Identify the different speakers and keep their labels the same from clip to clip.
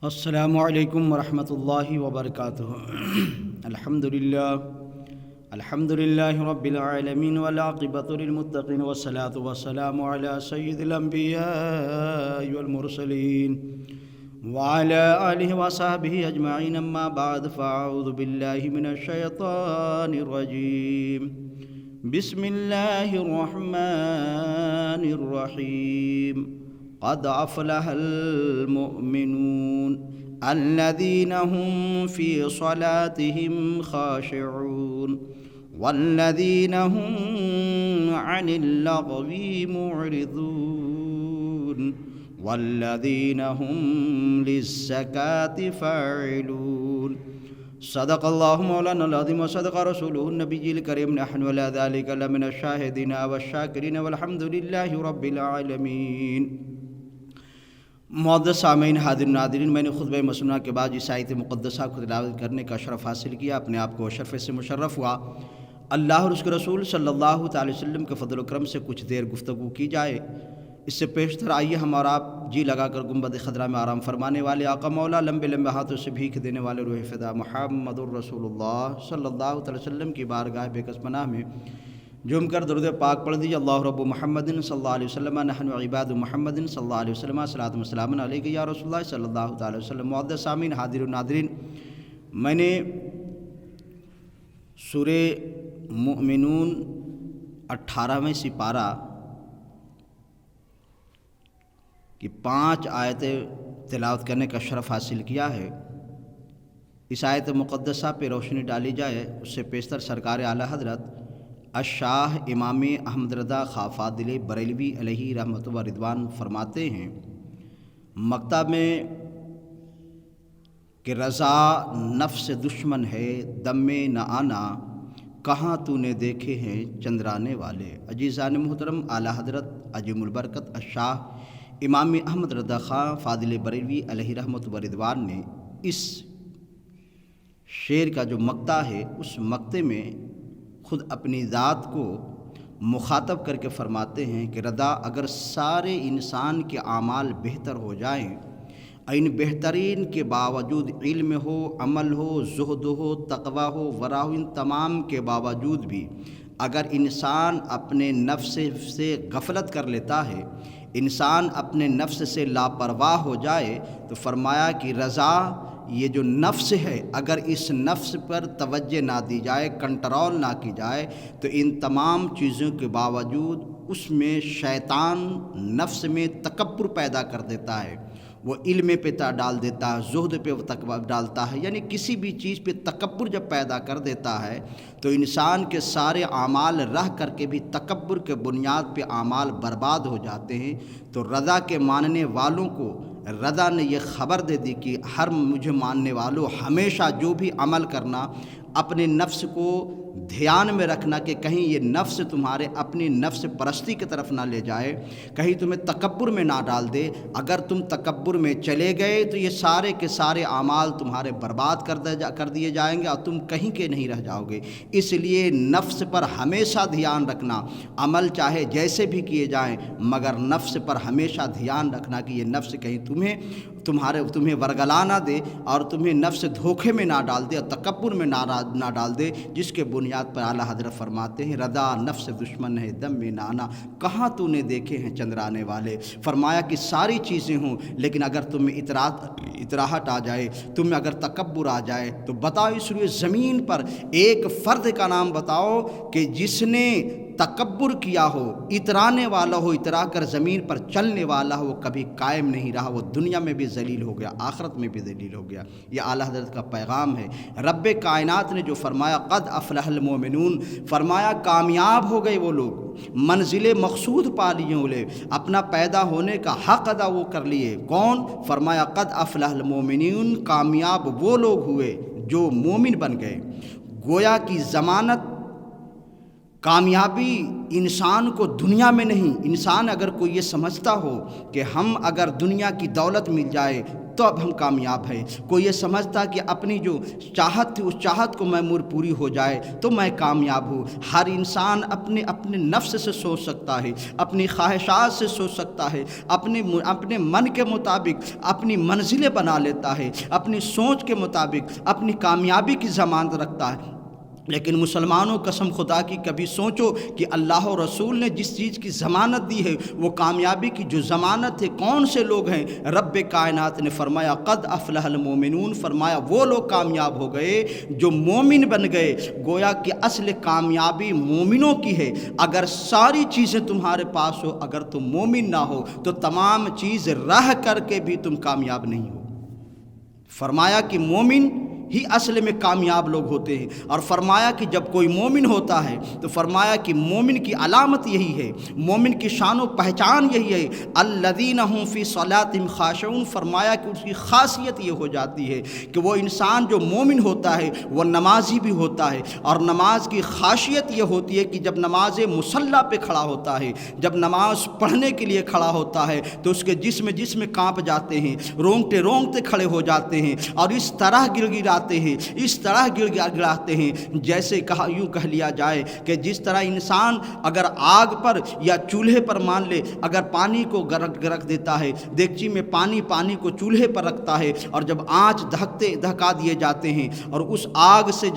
Speaker 1: السلام علیکم ورحمۃ اللہ وبرکاتہ۔ الحمد للہ رب العالمین والعاقبۃ للمتقین والصلاة والسلام علی سید الانبیاء والمرسلین وعلی آلہ وصحبہ اجمعین، اما بعد فاعوذ باللہ من الشیطان الرجیم، بسم اللہ الرحمن الرحیم۔ قد افلح المؤمنون الذين هم في صلاتهم خاشعون والذين هم عن اللغو معرضون والذين هم للزكاة فاعلون۔ صدق اللہ مولانا العظیم وصدق رسولہ النبی الکریم، نحن على ذلك لمن الشاہدین والشاکرین والحمد للہ رب العالمین۔ معزز سامعین، حاضرین ناظرین، میں نے خطبہ مسنونہ کے بعد اس آیت مقدسہ کو تلاوت کرنے کا شرف حاصل کیا، اپنے آپ کو شرف سے مشرف ہوا۔ اللہ اور اس کے رسول صلی اللہ تعالی وسلم کے فضل و کرم سے کچھ دیر گفتگو کی جائے۔ اس سے پیشتر آئیے ہم اور آپ جی لگا کر گنبد خضرا میں آرام فرمانے والے آقا مولا لمبے لمبے ہاتھوں سے بھیک دینے والے روح فدا محمد الرسول اللہ صلی اللہ تعالی وسلم کی بارگاہ بے کس پناہ میں جم کر درود پاک پڑھ دیجیے۔ اللہ رب محمد صلی اللہ علیہ وسلم، نحن عباد محمد صلی اللہ علیہ وسلم، صلاۃ و سلام علیک یا رسول اللہ صلی اللہ تعالی وسلم۔ معزز سامعین، حاضرین و ناظرین، میں نے سورہ مؤمنون 18ویں سپارہ کی 5 آیتیں تلاوت کرنے کا شرف حاصل کیا ہے۔ اس آیت مقدسہ پہ روشنی ڈالی جائے اس سے پیشتر سرکار اعلیٰ حضرت الشاہ امام احمد رضا خواہ فاضل بریلوی علیہ رحمۃ و رضوان فرماتے ہیں مکتب میں کہ رضا نفس دشمن ہے، دم میں نہ آنا، کہاں تو نے دیکھے ہیں چندرانے والے۔ عزیزان محترم، اعلیٰ حضرت عظیم البرکت الشاہ امام احمد رضا خواہ فاضل بریلوی علیہ رحمۃ و رضوان نے اس شعر کا جو مقطع ہے اس مقطع میں خود اپنی ذات کو مخاطب کر کے فرماتے ہیں کہ رضا اگر سارے انسان کے اعمال بہتر ہو جائیں، ان بہترین کے باوجود علم ہو، عمل ہو، زہد ہو، تقوی ہو، ورع ہو، ان تمام کے باوجود بھی اگر انسان اپنے نفس سے غفلت کر لیتا ہے، انسان اپنے نفس سے لاپرواہ ہو جائے، تو فرمایا کہ رضا یہ جو نفس ہے اگر اس نفس پر توجہ نہ دی جائے، کنٹرول نہ کی جائے، تو ان تمام چیزوں کے باوجود اس میں شیطان نفس میں تکبر پیدا کر دیتا ہے، وہ علم پہ ڈال دیتا ہے، زہد پہ وہ تکبر ڈالتا ہے، یعنی کسی بھی چیز پہ تکبر جب پیدا کر دیتا ہے تو انسان کے سارے اعمال رہ کر کے بھی تکبر کے بنیاد پہ اعمال برباد ہو جاتے ہیں۔ تو رضا کے ماننے والوں کو رضا نے یہ خبر دے دی کہ ہر مجھے ماننے والوں ہمیشہ جو بھی عمل کرنا، اپنے نفس کو دھیان میں رکھنا کہ کہیں یہ نفس تمہارے اپنی نفس پرستی کی طرف نہ لے جائے، کہیں تمہیں تکبر میں نہ ڈال دے۔ اگر تم تکبر میں چلے گئے تو یہ سارے کے سارے اعمال تمہارے برباد کر دیے جائیں گے اور تم کہیں کے نہیں رہ جاؤ گے۔ اس لیے نفس پر ہمیشہ دھیان رکھنا، عمل چاہے جیسے بھی کیے جائیں مگر نفس پر ہمیشہ دھیان رکھنا کہ یہ نفس کہیں تمہیں ورگلا نہ دے اور تمہیں نفس دھوکے میں نہ ڈال دے اور تکبر میں نہ ڈال دے، جس کے بنیاد پر اعلیٰ حضرت فرماتے ہیں رضا نفس دشمن ہے، دم میں نہ آنا، کہاں تو نے دیکھے ہیں چندرانے والے۔ فرمایا کہ ساری چیزیں ہوں لیکن اگر تمہیں اطراحت آ جائے، تمہیں اگر تکبر آ جائے تو بتاؤ اس لیے زمین پر ایک فرد کا نام بتاؤ کہ جس نے تکبر کیا ہو، اترانے والا ہو، اترا کر زمین پر چلنے والا ہو، وہ کبھی قائم نہیں رہا، وہ دنیا میں بھی ذلیل ہو گیا، آخرت میں بھی ذلیل ہو گیا۔ یہ اعلیٰ حضرت کا پیغام ہے۔ رب کائنات نے جو فرمایا قد افلح المؤمنون، فرمایا کامیاب ہو گئے وہ لوگ، منزل مقصود پا لیے، وہ اپنا پیدا ہونے کا حق ادا وہ کر لیے۔ کون؟ فرمایا قد افلح المؤمنون، کامیاب وہ لوگ ہوئے جو مومن بن گئے۔ گویا کی ضمانت کامیابی انسان کو دنیا میں نہیں، انسان اگر کوئی یہ سمجھتا ہو کہ ہم اگر دنیا کی دولت مل جائے، تو اب ہم کامیاب ہیں۔ کوئی یہ سمجھتا کہ اپنی جو چاہت تھی اس چاہت کو میمور پوری ہو جائے تو میں کامیاب ہوں۔ ہر انسان اپنے نفس سے سوچ سکتا ہے، اپنی خواہشات سے سوچ سکتا ہے، اپنے من کے مطابق اپنی منزلیں بنا لیتا ہے، اپنی سوچ کے مطابق اپنی کامیابی کی ضمانت رکھتا ہے۔ لیکن مسلمانوں قسم خدا کی کبھی سوچو کہ اللہ و رسول نے جس چیز کی ضمانت دی ہے وہ کامیابی کی جو ضمانت ہے کون سے لوگ ہیں؟ رب کائنات نے فرمایا قد افلح المومنون، فرمایا وہ لوگ کامیاب ہو گئے جو مومن بن گئے۔ گویا کہ اصل کامیابی مومنوں کی ہے۔ اگر ساری چیزیں تمہارے پاس ہو، اگر تم مومن نہ ہو تو تمام چیز رہ کر کے بھی تم کامیاب نہیں ہو۔ فرمایا کہ مومن ہی اصل میں کامیاب لوگ ہوتے ہیں، اور فرمایا کہ جب کوئی مومن ہوتا ہے تو فرمایا کہ مومن کی علامت یہی ہے، مومن کی شان و پہچان یہی ہے، الذین هم فی صلاتہم خاشعون۔ فرمایا کہ اس کی خاصیت یہ ہو جاتی ہے کہ وہ انسان جو مومن ہوتا ہے وہ نمازی بھی ہوتا ہے، اور نماز کی خاصیت یہ ہوتی ہے کہ جب نماز مصلی پہ کھڑا ہوتا ہے، جب نماز پڑھنے کے لیے کھڑا ہوتا ہے تو اس کے جسم کانپ جاتے ہیں، رونگتے کھڑے ہو جاتے ہیں، اور اس طرح اس طرح گڑاتے ہیں جیسے یوں کہہ لیا جائے کہ جس طرح انسان اگر آگ پر یا چولہے پر مان لے، اگر پانی کو رکھ دیتا ہے دیگچی میں، پانی کو چولہے پر رکھتا ہے، اور جب آنچ دھکا دیے جاتے ہیں اور اس آگ سے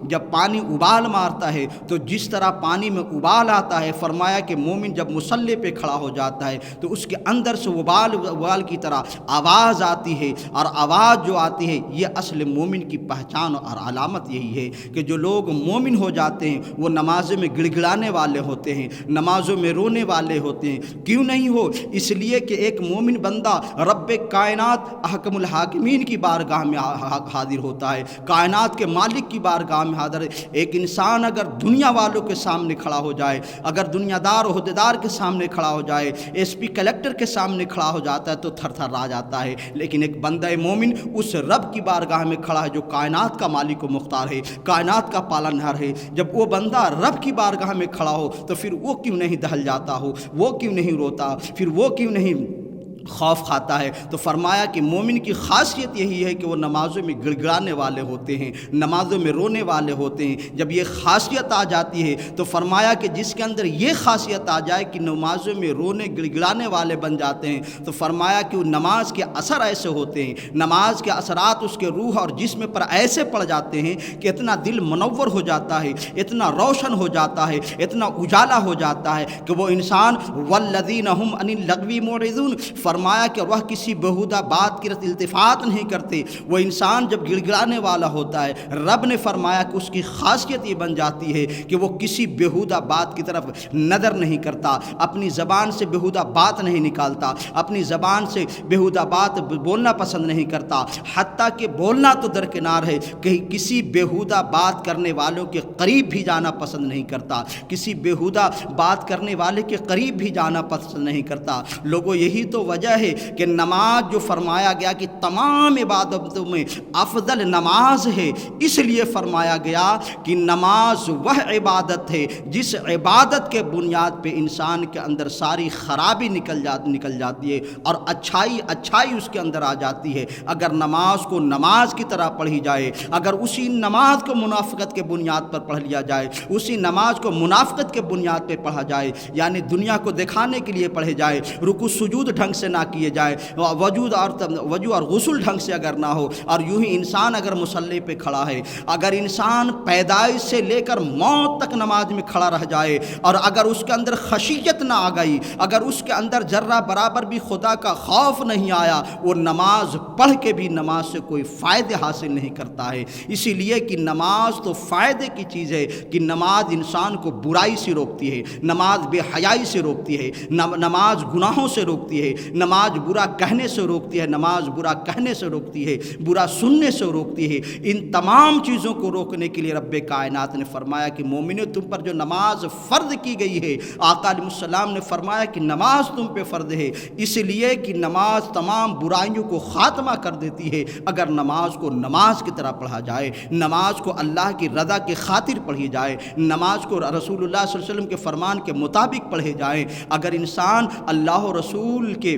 Speaker 1: جب پانی ابال مارتا ہے تو جس طرح پانی میں ابال آتا ہے، فرمایا کہ مومن جب مصلی پہ کھڑا ہو جاتا ہے تو اس کے اندر سے ابال کی طرح آواز آتی ہے، اور آواز جو آتی ہے یہ اصل مومن کی پہچان اور علامت یہی ہے کہ جو لوگ مومن ہو جاتے ہیں وہ نمازوں میں گڑ گڑانے والے ہوتے ہیں، نمازوں میں رونے والے ہوتے ہیں۔ کیوں نہیں ہو؟ اس لیے کہ ایک مومن بندہ رب کائنات احکم الحاکمین کی بارگاہ میں حاضر ہوتا ہے، کائنات کے مالک کی بارگاہ میں حاضر ہے۔ ایک انسان اگر دنیا والوں کے سامنے کھڑا ہو جائے، اگر دنیا دار عہدیدار کے سامنے کھڑا ہو جائے، ایس پی کلیکٹر کے سامنے کھڑا ہو جاتا ہے تو تھر تھر آ جاتا ہے، لیکن ایک بندہ مومن اس رب کی بارگاہ میں کھڑا ہے جو کائنات کا مالک و مختار ہے، کائنات کا پالنہار ہے۔ جب وہ بندہ رب کی بارگاہ میں کھڑا ہو تو پھر وہ کیوں نہیں دہل جاتا ہو، وہ کیوں نہیں روتا، پھر وہ کیوں نہیں خوف کھاتا ہے؟ تو فرمایا کہ مومن کی خاصیت یہی ہے کہ وہ نمازوں میں گڑ گڑانے والے ہوتے ہیں، نمازوں میں رونے والے ہوتے ہیں۔ جب یہ خاصیت آ جاتی ہے تو فرمایا کہ جس کے اندر یہ خاصیت آ جائے کہ نمازوں میں رونے گڑ گڑانے والے بن جاتے ہیں تو فرمایا کہ وہ نماز کے اثر ایسے ہوتے ہیں، نماز کے اثرات اس کے روح اور جسم پر ایسے پڑ جاتے ہیں کہ اتنا دل منور ہو جاتا ہے، اتنا روشن ہو جاتا ہے، اتنا اجالا ہو جاتا ہے کہ وہ انسان والذین هم عن اللغو معرضون، فرمایا کہ وہ کسی بہودہ بات کی التفات نہیں کرتے۔ وہ انسان جب گڑ گڑانے والا ہوتا ہے، رب نے فرمایا کہ اس کی خاصیت یہ بن جاتی ہے کہ وہ کسی بہودہ بات کی طرف نظر نہیں کرتا، اپنی زبان سے بہودہ بات نہیں نکالتا، اپنی زبان سے بہودہ بات بولنا پسند نہیں کرتا، حتیٰ کہ بولنا تو درکنار ہے کہ کسی بہودہ بات کرنے والوں کے قریب بھی جانا پسند نہیں کرتا، کسی بہودہ بات کرنے والے کے قریب بھی جانا پسند نہیں کرتا۔ لوگوں یہی تو وجہ ہے کہ نماز جو فرمایا گیا کہ تمام عبادتوں میں افضل نماز ہے، اس لیے فرمایا گیا کہ نماز وہ عبادت ہے جس عبادت کے بنیاد پہ انسان کے اندر ساری خرابی نکل جاتی ہے اور اچھائی اس کے اندر آ جاتی ہے۔ اگر نماز کو نماز کی طرح پڑھی جائے، اگر اسی نماز کو منافقت کے بنیاد پر پڑھ لیا جائے، اسی نماز کو منافقت کے بنیاد پہ پڑھا جائے، یعنی دنیا کو دکھانے کے لیے پڑھے جائے، رکوع سجود ڈھنگ سے نہ کیے جائے، وضو اور غسل ڈھنگ سے اگر نہ ہو، اور یوں ہی انسان اگر مصلی پہ کھڑا ہے، اگر انسان پیدائش سے لے کر موت تک نماز میں کھڑا رہ جائے اور اگر اس کے اندر خشیت نہ آ گئی، اگر اس کے اندر ذرہ برابر بھی خدا کا خوف نہیں آیا، وہ نماز پڑھ کے بھی نماز سے کوئی فائدے حاصل نہیں کرتا ہے۔ اسی لیے کہ نماز تو فائدے کی چیز ہے کہ نماز انسان کو برائی سے روکتی ہے، نماز بے حیائی سے روکتی ہے، نماز گناہوں سے روکتی ہے، نماز برا کہنے سے روکتی ہے، نماز برا کہنے سے روکتی ہے، برا سننے سے روکتی ہے۔ ان تمام چیزوں کو روکنے کے لیے رب کائنات نے فرمایا کہ مومنو تم پر جو نماز فرض کی گئی ہے، آقا علیہ السلام نے فرمایا کہ نماز تم پہ فرض ہے، اس لیے کہ نماز تمام برائیوں کو خاتمہ کر دیتی ہے اگر نماز کو نماز کی طرح پڑھا جائے، نماز کو اللہ کی رضا کی خاطر پڑھی جائے، نماز کو رسول اللہ صلی اللہ علیہ وسلم کے فرمان کے مطابق پڑھے جائیں۔ اگر انسان اللہ و رسول کے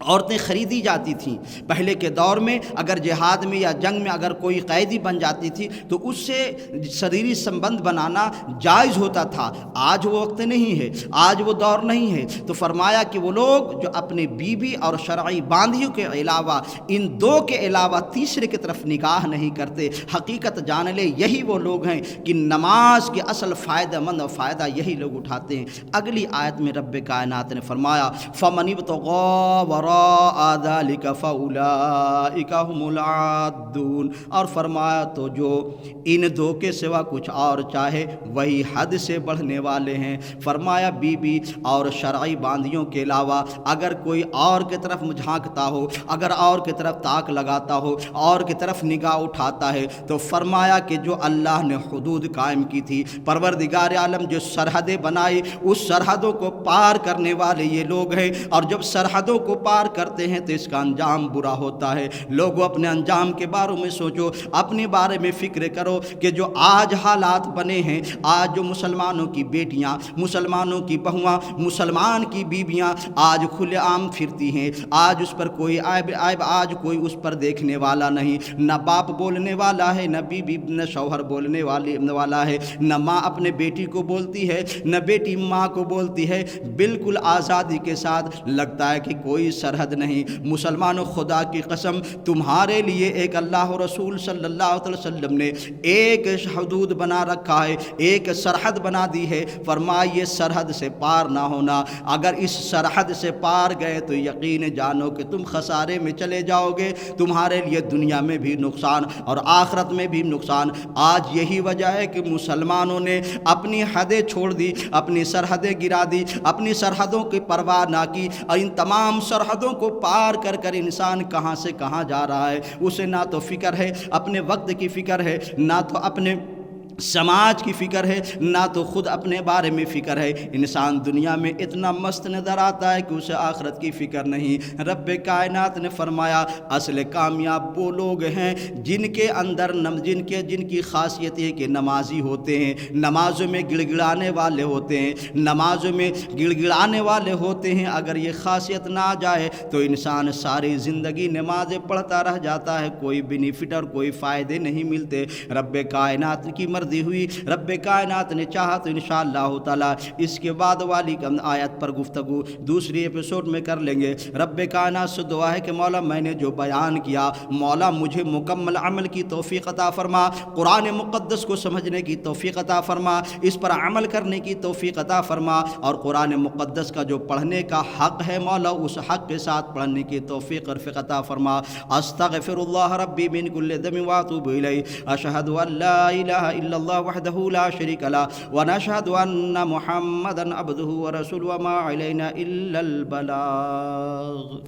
Speaker 1: عورتیں خریدی جاتی تھیں۔ پہلے کے دور میں اگر جہاد میں یا جنگ میں اگر کوئی قیدی بن جاتی تھی تو اس سے شریری سمبند بنانا جائز ہوتا تھا۔ آج وہ وقت نہیں ہے، آج وہ دور نہیں ہے۔ تو فرمایا کہ وہ لوگ جو اپنے بیوی اور شرعی باندھیوں کے علاوہ ان دو کے علاوہ تیسرے کی طرف نگاہ نہیں کرتے، حقیقت جان لے یہی وہ لوگ ہیں کہ نماز کے اصل فائدہ مند اور فائدہ یہی لوگ اٹھاتے ہیں۔ اگلی آیت میں رب کائنات نے فرمایا فَمَنِ ابْتَغَىٰ وَرَاءَ ذَلِكَ فَأُولَٰئِكَ هُمُ الْعَادُونَ، اور فرمایا تو جو ان دو کے سوا کچھ اور چاہے وہی حد سے بڑھنے والے ہیں۔ فرمایا بی اور شرعی باندھیوں کے علاوہ اگر کوئی اور کی طرف جھانکتا ہو، اگر اور کی طرف تاک لگاتا ہو، اور کی طرف نگاہ اٹھاتا ہے، تو فرمایا کہ جو اللہ نے حدود قائم کی تھی، پروردگار عالم جو سرحدیں بنائی، اس سرحدوں کو پار کرنے والے یہ لوگ ہیں۔ اور جب سرحدوں کو پار کرتے ہیں تو اس کا انجام برا ہوتا ہے۔ لوگوں اپنے انجام کے بارے میں سوچو، اپنے بارے میں فکر کرو کہ جو آج حالات بنے ہیں، آج جو مسلمانوں کی بیٹیاں، مسلمانوں کی بہویں، مسلمان کی بیویاں آج کھلے عام پھرتی ہیں، آج اس پر کوئی عیب آج کوئی اس پر دیکھنے والا نہیں، نہ باپ بولنے والا ہے، نہ بیوی نہ شوہر بولنے والا ہے، نہ ماں اپنے بیٹی کو بولتی ہے، نہ بیٹی ماں کو بولتی ہے، بالکل آزادی کے ساتھ، لگتا ہے کہ کوئی سرحد نہیں۔ مسلمانوں خدا کی قسم تمہارے لیے ایک اللہ رسول صلی اللہ علیہ وسلم نے ایک حدود بنا رکھا ہے، ایک سرحد بنا دی ہے۔ فرمایا یہ سرحد سے پار نہ ہونا، اگر اس سرحد سے پار گئے تو یقین جانو کہ تم خسارے میں چلے جاؤ گے، تمہارے لیے دنیا میں بھی نقصان اور آخرت میں بھی نقصان۔ آج یہی وجہ ہے کہ مسلمانوں نے اپنی حدیں چھوڑ دی، اپنی سرحدیں گرا دی، اپنی سرحدوں کی پرواہ نہ کی، اور ان تمام سرحدوں کو پار کر انسان کہاں سے کہاں جا رہا ہے، اسے نہ تو فکر ہے، اپنے وقت کی فکر ہے، نہ تو اپنے سماج کی فکر ہے، نہ تو خود اپنے بارے میں فکر ہے۔ انسان دنیا میں اتنا مست نظر آتا ہے کہ اسے آخرت کی فکر نہیں۔ رب کائنات نے فرمایا اصل کامیاب وہ لوگ ہیں جن کے اندر جن کی خاصیت ہے کہ نمازی ہوتے ہیں، نمازوں میں گڑ گڑانے والے ہوتے ہیں، نمازوں میں گڑ گڑانے والے ہوتے ہیں۔ اگر یہ خاصیت نہ آ جائے تو انسان ساری زندگی نمازیں پڑھتا رہ جاتا ہے، کوئی بینیفٹ اور کوئی فائدے نہیں ملتے۔ رب کائنات کی مرضی ہوئی، رب کائنات نے چاہا تو انشاءاللہ تعالی اس کے بعد والی آیت پر گفتگو دوسری ایپیسوڈ میں کر لیں گے۔ رب کائنات سے دعا ہے کہ مولا میں نے جو بیان کیا، مولا مجھے مکمل عمل کی توفیق عطا فرما، قرآن مقدس کو سمجھنے کی توفیق عطا فرما، اس پر عمل کرنے کی توفیق عطا فرما، اور قرآن مقدس کا جو پڑھنے کا حق ہے مولا اس حق کے ساتھ پڑھنے کی توفیق اور رفیق عطا فرما۔ استغفر اللہ ربی من کل ذنب واتوب الیہ، اشہد ان لا الہ الا اللہ وحدہ لا شریک لہ، ونشہد ان محمدا عبدہ ورسولہ، وما علینا الا البلاغ۔